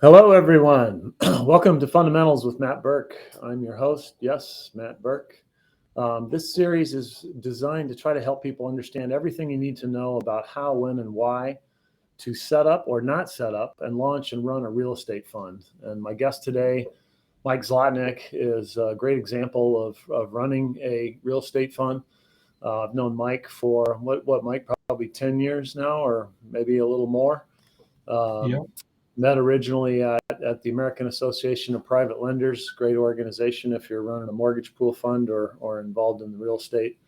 Hello, everyone. Welcome to Fundamentals with Matt Burk. I'm your host. Yes, Matt Burk. This series is designed to try to help people understand everything you need to know about how, when, and why to set up or not set up and launch and run a real estate fund. And my guest today, Mike Zlotnik, is a great example of running a real estate fund. I've known Mike for Mike, probably 10 years now, or maybe a little more. Yeah. Met originally at the American Association of Private Lenders, great organization if you're running a mortgage pool fund or involved in the real estate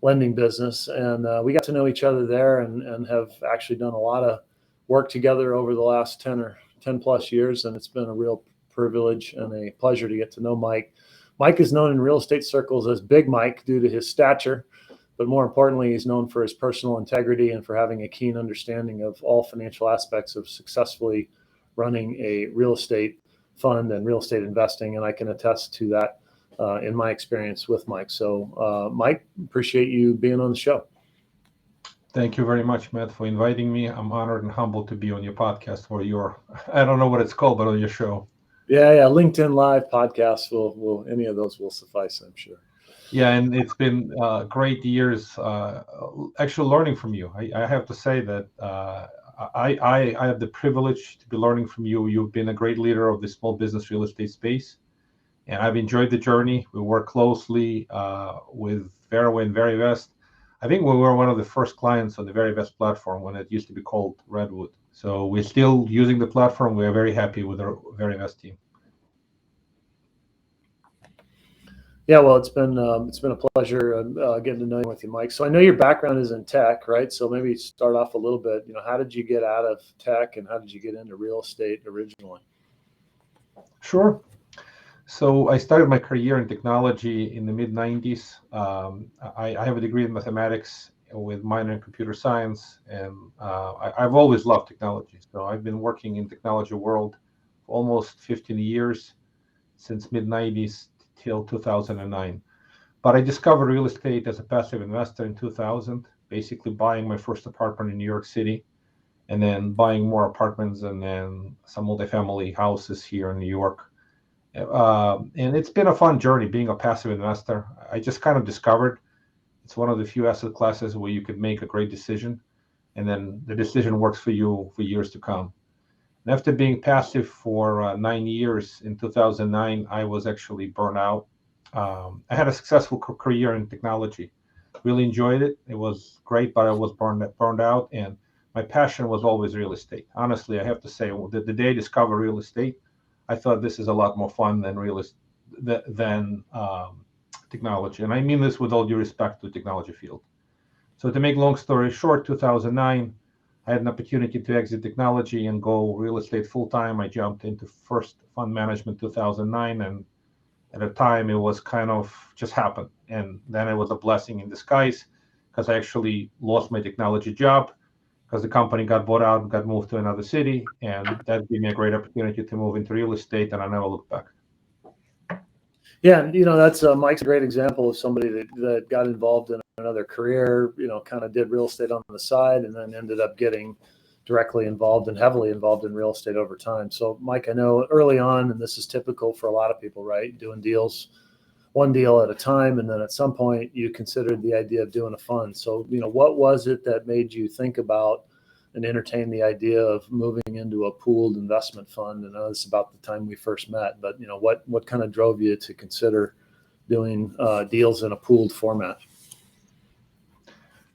lending business. And we got to know each other there and have actually done a lot of work together over the last 10 plus years. And it's been a real privilege and a pleasure to get to know Mike. Mike is known in real estate circles as Big Mike due to his stature, but more importantly, he's known for his personal integrity and for having a keen understanding of all financial aspects of successfully running a real estate fund and real estate investing. And I can attest to that in my experience with Mike. So Mike, appreciate you being on the show. Thank you very much, Matt, for inviting me. I'm honored and humbled to be on your podcast or I don't know what it's called, but on your show. Yeah. LinkedIn Live podcast will any of those will suffice, I'm sure. Yeah, and it's been great years actually learning from you. I have to say that I have the privilege to be learning from you. You've been a great leader of the small business real estate space, and I've enjoyed the journey. We work closely with Veraway and Verivest. I think we were one of the first clients on the Verivest platform when it used to be called Redwood. So we're still using the platform. We are very happy with our Verivest team. Yeah, well, it's been a pleasure getting to know you with you, Mike. So I know your background is in tech, right? So maybe start off a little bit. How did you get out of tech, and how did you get into real estate originally? Sure. So I started my career in technology in the mid 90s. I have a degree in mathematics with minor in computer science, and I've always loved technology. So I've been working in technology world for almost 15 years, since mid 90s till 2009. But I discovered real estate as a passive investor in 2000, basically buying my first apartment in New York City, and then buying more apartments and then some multifamily houses here in New York. And it's been a fun journey being a passive investor. I just kind of discovered it's one of the few asset classes where you could make a great decision, and then the decision works for you for years to come. And after being passive for 9 years in 2009, I was actually burned out. I had a successful career in technology, really enjoyed it. It was great, but I was burned out, and my passion was always real estate. Honestly, I have to say, the day I discovered real estate, I thought this is a lot more fun than technology. And I mean this with all due respect to the technology field. So to make long story short, 2009, I had an opportunity to exit technology and go real estate full time. I jumped into first fund management 2009, and at a time it was kind of just happened. And then it was a blessing in disguise because I actually lost my technology job because the company got bought out and got moved to another city, and that gave me a great opportunity to move into real estate, and I never looked back. Yeah, that's Mike's a great example of somebody that got involved in another career, kind of did real estate on the side and then ended up getting directly involved and heavily involved in real estate over time. So Mike, I know early on, and this is typical for a lot of people, right? Doing deals, one deal at a time. And then at some point you considered the idea of doing a fund. So, what was it that made you think about and entertain the idea of moving into a pooled investment fund? And I know this is about the time we first met, but what kind of drove you to consider doing deals in a pooled format?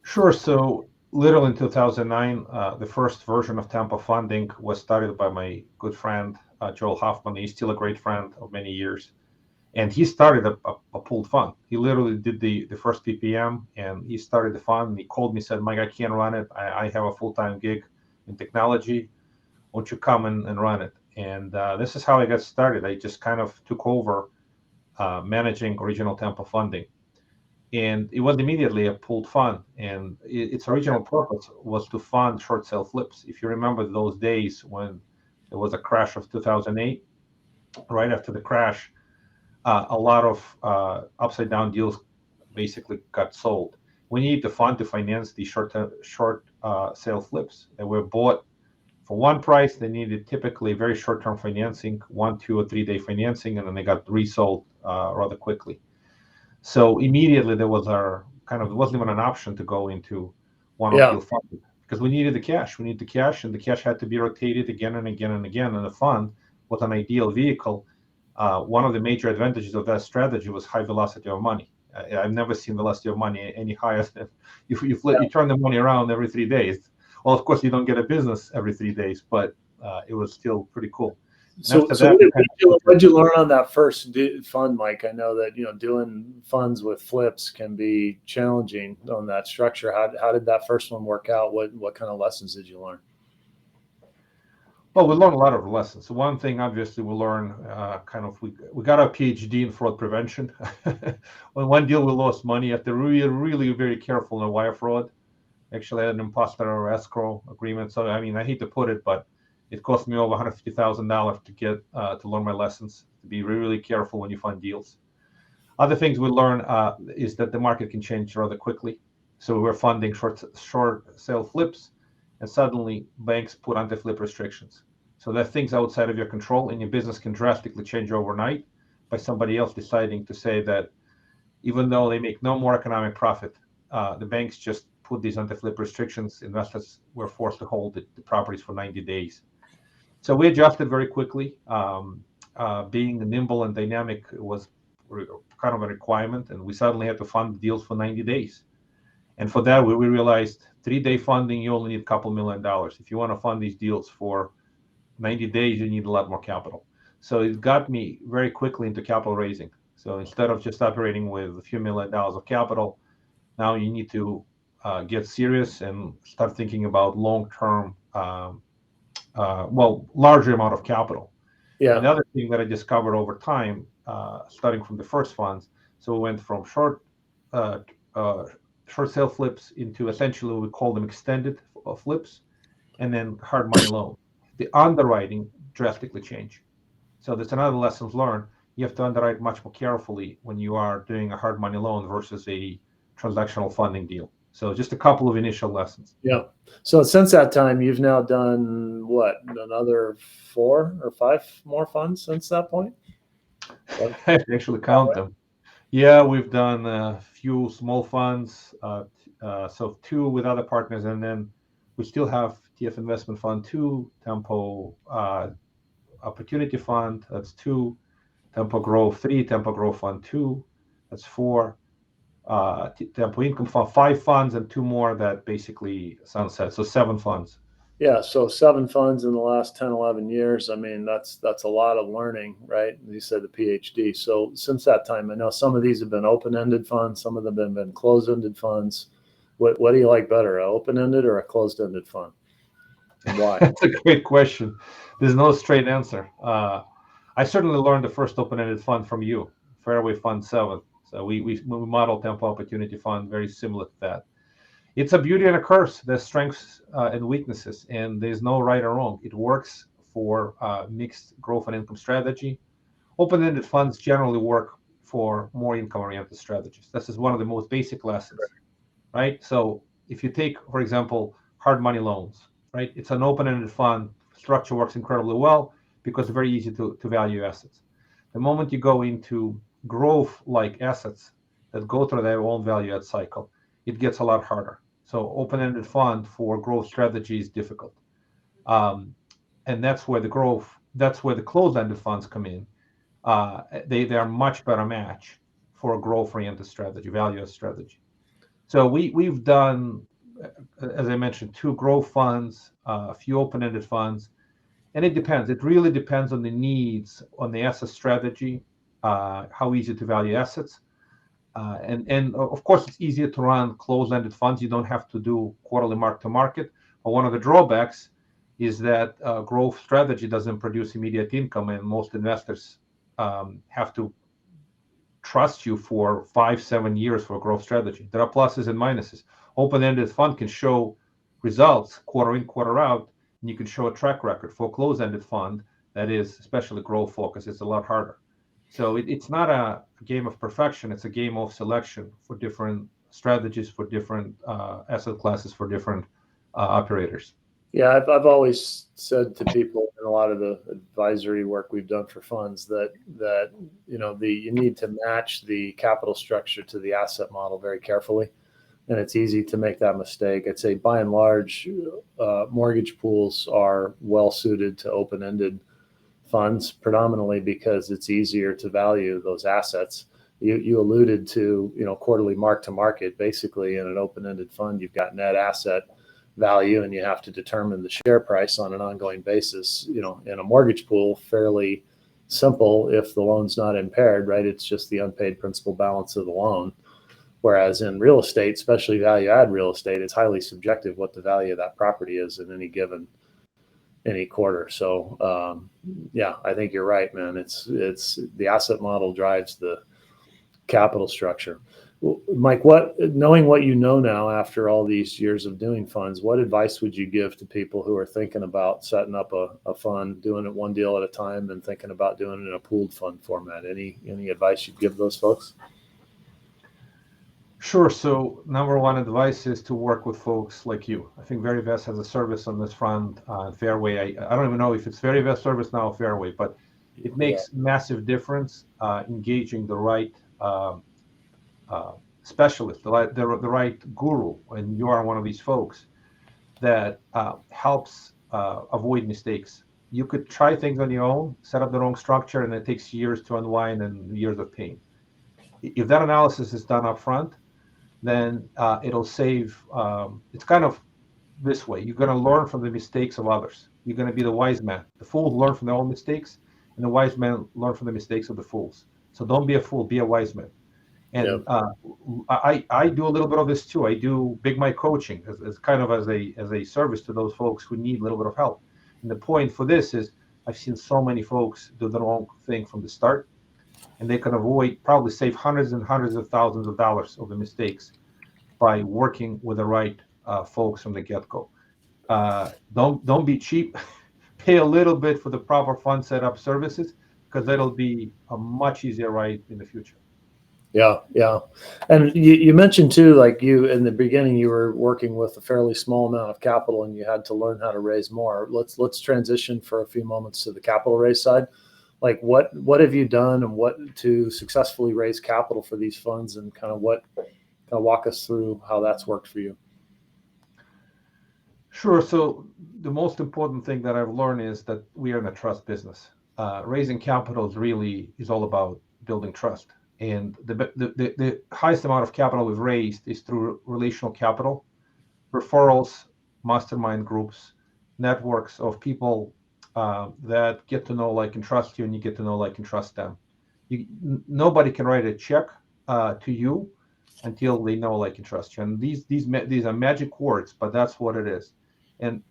Sure. So literally in 2009, the first version of Tampa funding was started by my good friend, Joel Hoffman. He's still a great friend of many years. And he started a pooled fund. He literally did the first PPM, and he started the fund. And he called me, said, Mike, I can't run it. I have a full-time gig in technology. Won't you come and run it? And this is how I got started. I just kind of took over managing original Tampa funding. And it was immediately a pooled fund. And its original purpose was to fund short sale flips. If you remember those days when there was a crash of 2008, right after the crash, a lot of upside down deals basically got sold. We need the fund to finance the short sale flips that were bought for one price. They needed typically very short-term financing, 1, 2, or 3 day financing, and then they got resold rather quickly. So immediately there wasn't even an option to go into one-off deal funding because we needed the cash. We needed the cash, and the cash had to be rotated again and again and again. And the fund was an ideal vehicle. One of the major advantages of that strategy was high velocity of money. I've never seen velocity of money any higher than you turn the money around every 3 days. Well, of course, you don't get a business every 3 days, but it was still pretty cool. So what did you learn on that first fund, Mike? I know that doing funds with flips can be challenging on that structure. How did that first one work out? What kind of lessons did you learn? Well, we learned a lot of lessons. So one thing, obviously, we learned we got our PhD in fraud prevention. When one deal we lost money, you have to really, really very careful in wire fraud. Actually, I had an imposter or escrow agreement. So I mean, I hate to put it, but it cost me over $150,000 to get to learn my lessons. To be really, really careful when you fund deals. Other things we learn is that the market can change rather quickly. So we were funding short sale flips, and suddenly banks put anti-flip restrictions. So there are things outside of your control, and your business can drastically change overnight by somebody else deciding to say that even though they make no more economic profit, the banks just put these anti-flip restrictions. Investors were forced to hold the properties for 90 days. So we adjusted very quickly. Being nimble and dynamic was kind of a requirement, and we suddenly had to fund deals for 90 days. And for that, we realized 3-day funding, you only need a couple $1 million. If you want to fund these deals for 90 days, you need a lot more capital. So it got me very quickly into capital raising. So instead of just operating with a few $1 million of capital, now you need to get serious and start thinking about long-term, larger amount of capital. Yeah. Another thing that I discovered over time, starting from the first funds, so we went from short sale flips into essentially we call them extended flips, and then hard money loan. The underwriting drastically changed. So that's another lesson learned. You have to underwrite much more carefully when you are doing a hard money loan versus a transactional funding deal. So just a couple of initial lessons. Yeah. So since that time, you've now done what, another 4 or 5 more funds since that point? I actually count them. Yeah, we've done a few small funds, so 2 with other partners, and then we still have TF Investment Fund 2, Tempo Opportunity Fund, that's 2, Tempo Growth 3, Tempo Growth Fund 2, that's 4, Tempo Income Fund 5 funds, and 2 more that basically sunset, so 7 funds. Yeah, so 7 funds in the last 10, 11 years. I mean, that's a lot of learning, right? You said the PhD. So since that time, I know some of these have been open-ended funds, some of them have been closed-ended funds. What do you like better, an open-ended or a closed-ended fund? And why? That's a great question. There's no straight answer. I certainly learned the first open-ended fund from you, Fairway Fund 7. So we modeled Tempo Opportunity Fund very similar to that. It's a beauty and a curse. There's strengths and weaknesses, and there's no right or wrong. It works for mixed growth and income strategy. Open-ended funds generally work for more income-oriented strategies. This is one of the most basic lessons, right? So if you take, for example, hard money loans, right? It's an open-ended fund. Structure works incredibly well because it's very easy to value assets. The moment you go into growth-like assets that go through their own value add cycle, it gets a lot harder. So open-ended fund for growth strategy is difficult. And that's where the closed-ended funds come in. They are much better match for a growth-oriented strategy, value-add strategy. So we've done, as I mentioned, 2 growth funds, a few open-ended funds, and it depends. It really depends on the needs, on the asset strategy, how easy to value assets. And of course, it's easier to run closed-ended funds. You don't have to do quarterly mark-to-market. But one of the drawbacks is that growth strategy doesn't produce immediate income, and most investors have to trust you for 5-7 years for a growth strategy. There are pluses and minuses. Open-ended fund can show results quarter in, quarter out, and you can show a track record. For a closed-ended fund, that is especially growth focused, it's a lot harder. So it's not a game of perfection. It's a game of selection for different strategies, for different asset classes, for different operators. Yeah, I've always said to people in a lot of the advisory work we've done for funds that you need to match the capital structure to the asset model very carefully, and it's easy to make that mistake. I'd say by and large, mortgage pools are well suited to open-ended funds, predominantly because it's easier to value those assets. You alluded to quarterly mark to market. Basically, in an open-ended fund, you've got net asset value, and you have to determine the share price on an ongoing basis. In a mortgage pool, fairly simple if the loan's not impaired, right? It's just the unpaid principal balance of the loan. Whereas in real estate, especially value add real estate, it's highly subjective what the value of that property is in any quarter. So yeah, I think you're right, man. It's the asset model drives the capital structure. Mike, knowing what you know now after all these years of doing funds, what advice would you give to people who are thinking about setting up a fund, doing it one deal at a time, and thinking about doing it in a pooled fund format? Any advice you'd give those folks? Sure. So number one advice is to work with folks like you. I think Verivest has a service on this front. Fairway, I don't even know if it's Verivest service now or Fairway, but it makes massive difference engaging the right specialist, the right guru, and you are one of these folks that helps avoid mistakes. You could try things on your own, set up the wrong structure, and it takes years to unwind and years of pain. If that analysis is done up front, then it'll save. It's kind of this way. You're going to learn from the mistakes of others. You're going to be the wise man. The fools learn from their own mistakes, and the wise men learn from the mistakes of the fools. So don't be a fool, be a wise man. And I do a little bit of this too. I do Big Mike coaching as kind of as a service to those folks who need a little bit of help. And the point for this is I've seen so many folks do the wrong thing from the start, and they can probably save hundreds and hundreds of thousands of dollars of the mistakes by working with the right folks from the get-go. Don't be cheap. Pay a little bit for the proper fund setup services, because that'll be a much easier ride in the future. Yeah. And you mentioned too, like you in the beginning, you were working with a fairly small amount of capital and you had to learn how to raise more. Let's transition for a few moments to the capital raise side. Like what have you done and what to successfully raise capital for these funds, and kind of walk us through how that's worked for you. Sure. So the most important thing that I've learned is that we are in a trust business. Raising capital is all about building trust. And the highest amount of capital we've raised is through relational capital, referrals, mastermind groups, networks of people that get to know, like, and trust you, and you get to know, like, and trust them. Nobody can write a check to you until they know, like, and trust you. And these are magic words, but that's what it is. And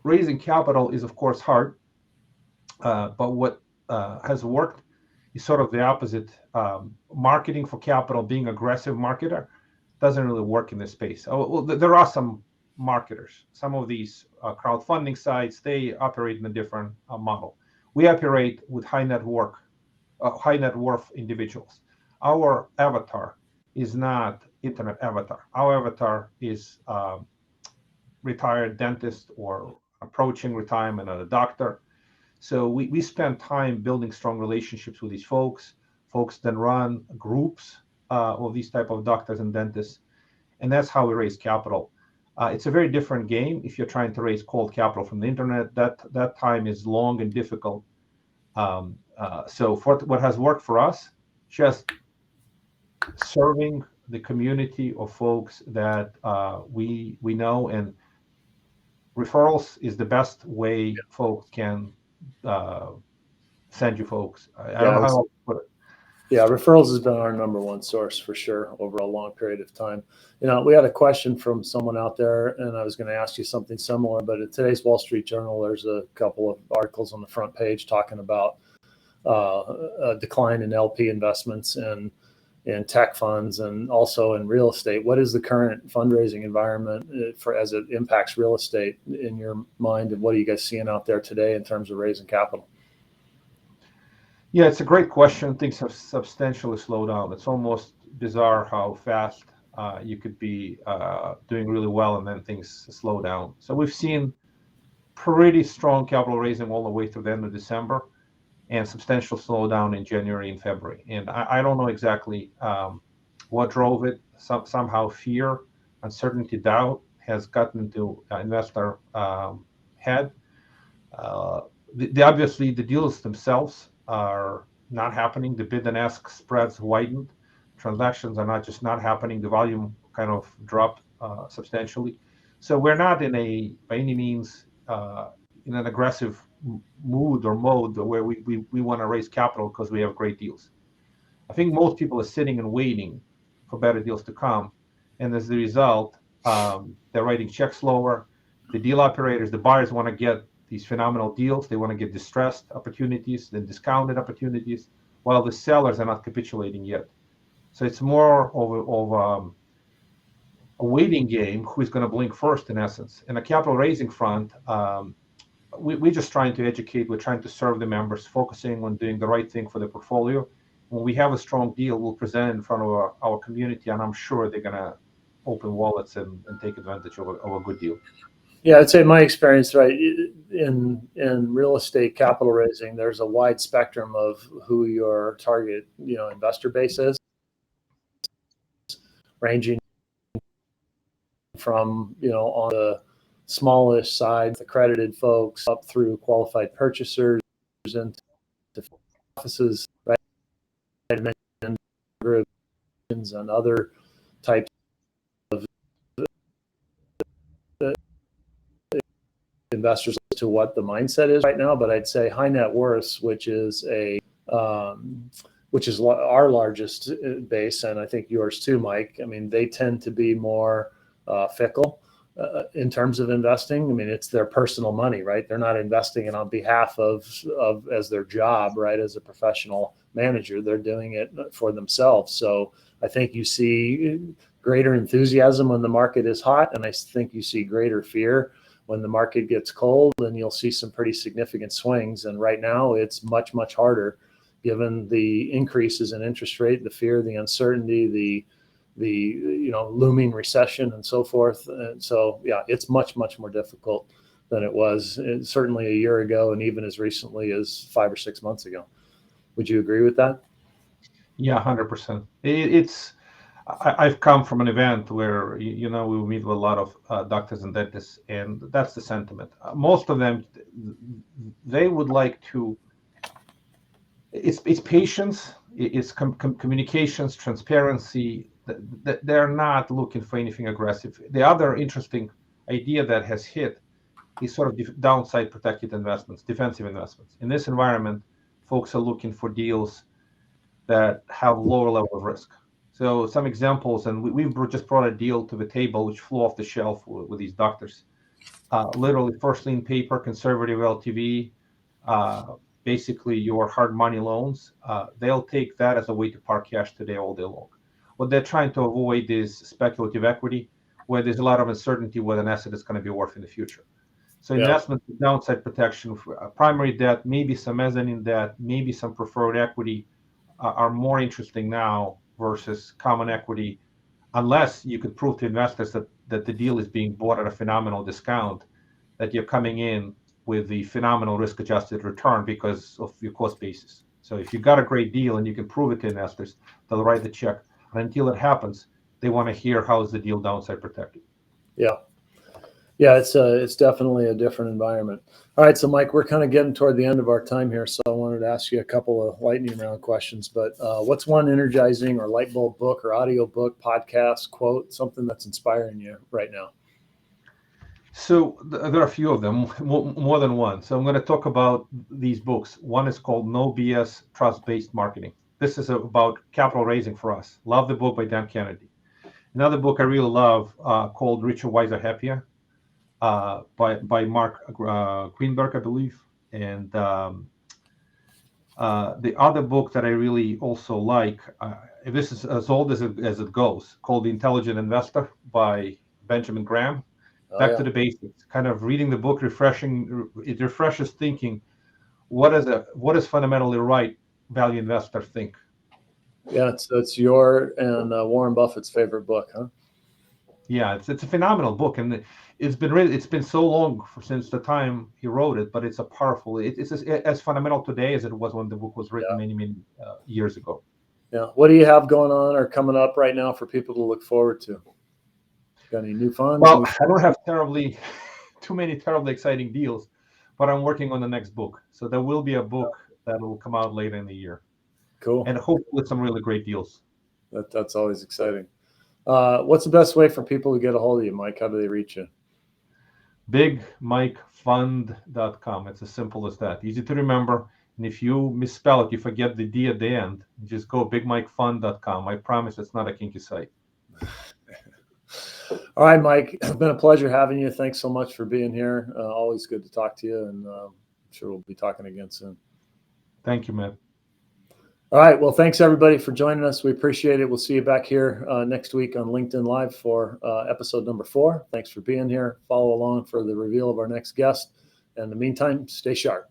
raising capital is, of course, hard, but what has worked is sort of the opposite. Marketing for capital, being aggressive marketer, doesn't really work in this space. Well, there are some marketers. Some of these crowdfunding sites, they operate in a different model. We operate with high net worth individuals. Our avatar is not internet avatar. Our avatar is retired dentist or approaching retirement and a doctor. So we spend time building strong relationships with these folks. Folks then run groups of these type of doctors and dentists, and that's how we raise capital. It's a very different game if you're trying to raise cold capital from the internet. That time is long and difficult. So for what has worked for us, just serving the community of folks that we know, and referrals is the best way folks can send you folks. I don't know how to put it. Yeah, referrals has been our number one source for sure over a long period of time. We had a question from someone out there, and I was going to ask you something similar, but in today's Wall Street Journal, there's a couple of articles on the front page talking about a decline in LP investments and in tech funds and also in real estate. What is the current fundraising environment as it impacts real estate in your mind, and what are you guys seeing out there today in terms of raising capital? Yeah, it's a great question. Things have substantially slowed down. It's almost bizarre how fast you could be doing really well and then things slow down. So we've seen pretty strong capital raising all the way through the end of December, and substantial slowdown in January and February. And I don't know exactly what drove it. Somehow fear, uncertainty, doubt has gotten into investor head. Obviously, the deals themselves are not happening. The bid and ask spreads widened. Transactions are not just not happening. The volume kind of dropped substantially. So we're not by any means in an aggressive mood or mode where we want to raise capital because we have great deals. I think most people are sitting and waiting for better deals to come. And as a result, they're writing checks lower. The deal operators, the buyers want to get these phenomenal deals. They want to get distressed opportunities, then discounted opportunities, while the sellers are not capitulating yet. So it's more of a waiting game, who is going to blink first, in essence. In a capital raising front, we're just trying to educate. We're trying to serve the members, focusing on doing the right thing for the portfolio. When we have a strong deal, we'll present it in front of our community, and I'm sure they're going to open wallets and take advantage of a good deal. Yeah, I'd say my experience, right, in real estate capital raising, there's a wide spectrum of who your target, investor base is, ranging from, on the smallish side, accredited folks, up through qualified purchasers into offices, right, and groups and other types of investors to what the mindset is right now. But I'd say high net worth, which is our largest base, and I think yours too, Mike. I mean, they tend to be more fickle in terms of investing. I mean, it's their personal money, right? They're not investing it on behalf of as their job, right? As a professional manager, they're doing it for themselves. So I think you see greater enthusiasm when the market is hot, and I think you see greater fear when the market gets cold, and you'll see some pretty significant swings. And right now it's much, much harder given the increases in interest rate, the fear, the uncertainty, the looming recession and so forth. And so, yeah, it's much, much more difficult than it was certainly a year ago, and even as recently as 5 or 6 months ago. Would you agree with that? Yeah, 100%. I've come from an event where we meet with a lot of doctors and dentists, and that's the sentiment. Most of them, they would like to. It's patience, it's communications, transparency. They're not looking for anything aggressive. The other interesting idea that has hit is sort of downside protected investments, defensive investments. In this environment, folks are looking for deals that have lower level of risk. So some examples, and we've just brought a deal to the table which flew off the shelf with these doctors. Literally first lien paper, conservative LTV, basically your hard money loans. They'll take that as a way to park cash today all day long. What they're trying to avoid is speculative equity, where there's a lot of uncertainty what an asset is going to be worth in the future. So investment with downside protection, primary debt, maybe some mezzanine debt, maybe some preferred equity are more interesting now versus common equity, unless you could prove to investors that the deal is being bought at a phenomenal discount, that you're coming in with the phenomenal risk-adjusted return because of your cost basis. So if you got a great deal and you can prove it to investors, they'll write the check. And until it happens, they want to hear how is the deal downside protected. Yeah, it's definitely a different environment. All right, so Mike, we're kind of getting toward the end of our time here, so I wanted to ask you a couple of lightning round questions. But what's one energizing or light bulb book or audio book, podcast, quote, something that's inspiring you right now? So there are a few of them, more than one. So I'm going to talk about these books. One is called No BS Trust-Based Marketing. This is about capital raising for us. Love the book by Dan Kennedy. Another book I really love called Richer, Wiser, Happier by Mark Greenberg, I believe. And the other book that I really also like, this is as old as it goes, called The Intelligent Investor by Benjamin Graham. Back to the basics, kind of reading the book, it refreshes thinking. What is fundamentally right value investor think? Yeah, it's your and Warren Buffett's favorite book, huh? Yeah, it's a phenomenal book, and it's been so long since the time he wrote it, but it's a powerful. It's as fundamental today as it was when the book was written Yeah. many years ago. Yeah. What do you have going on or coming up right now for people to look forward to? Got any new funds? Well, I don't have too many terribly exciting deals, but I'm working on the next book, so there will be a book that will come out later in the year, Cool. and hopefully with some really great deals. That's always exciting. What's the best way for people to get a hold of you, Mike? How do they reach you? BigMikeFund.com. It's as simple as that. Easy to remember. And if you misspell it, you forget the D at the end, just go BigMikeFund.com. I promise it's not a kinky site. All right, Mike. It's been a pleasure having you. Thanks so much for being here. Always good to talk to you, and I'm sure we'll be talking again soon. Thank you, Matt. All right. Well, thanks everybody for joining us. We appreciate it. We'll see you back here next week on LinkedIn Live for episode number 4. Thanks for being here. Follow along for the reveal of our next guest. And in the meantime, stay sharp.